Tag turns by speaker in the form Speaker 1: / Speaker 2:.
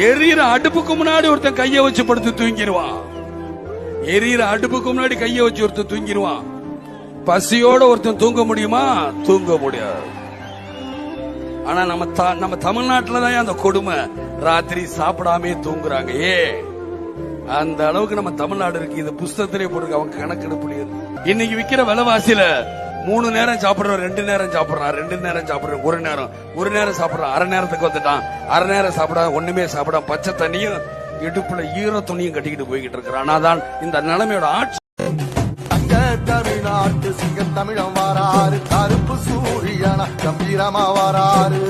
Speaker 1: எரியிற அடுப்புக்கு முன்னாடி ஒருத்தன் கைய வச்சு படுத்து தூங்கிடுவான். எரியிற அடுப்புக்கு முன்னாடி கைய வச்சு ஒருத்தன் தூங்கிடுவான். பசியோட ஒருத்தன் தூங்க முடியுமா? தூங்க முடியாது. ஆனா நம்ம தமிழ்நாட்டுலதான் அந்த கொடுமை. ராத்திரி சாப்பிடாமே தூங்குறாங்க. அந்த அளவுக்கு நம்ம தமிழ்நாடு இருக்கு. இது புஸ்தகத்திலே போட்டு அவங்க கணக்கெடுப்பு. இன்னைக்கு விக்கிற விலைவாசியில 3 நேரம் சாப்பிடுறோம், 2 நேரம் சாப்பிடுறான், 2 நேரம் சாப்பிடுறோம், ஒரு நேரம் சாப்பிடுறான், அரை நேரத்துக்கு வந்துட்டான், அரை நேரம் சாப்பிடாம ஒண்ணுமே சாப்பிடாம பச்சை தண்ணியும் இடுப்புல ஈர துணியும் கட்டிக்கிட்டு போய்கிட்டு இருக்கிறான். அதான் இந்த நிலைமையோட ஆட்சி.
Speaker 2: தமிழ்நாட்டு சிங்க தமிழம் வாராரு, கருப்பு சூரியனா கம்பீரமா வாராரு.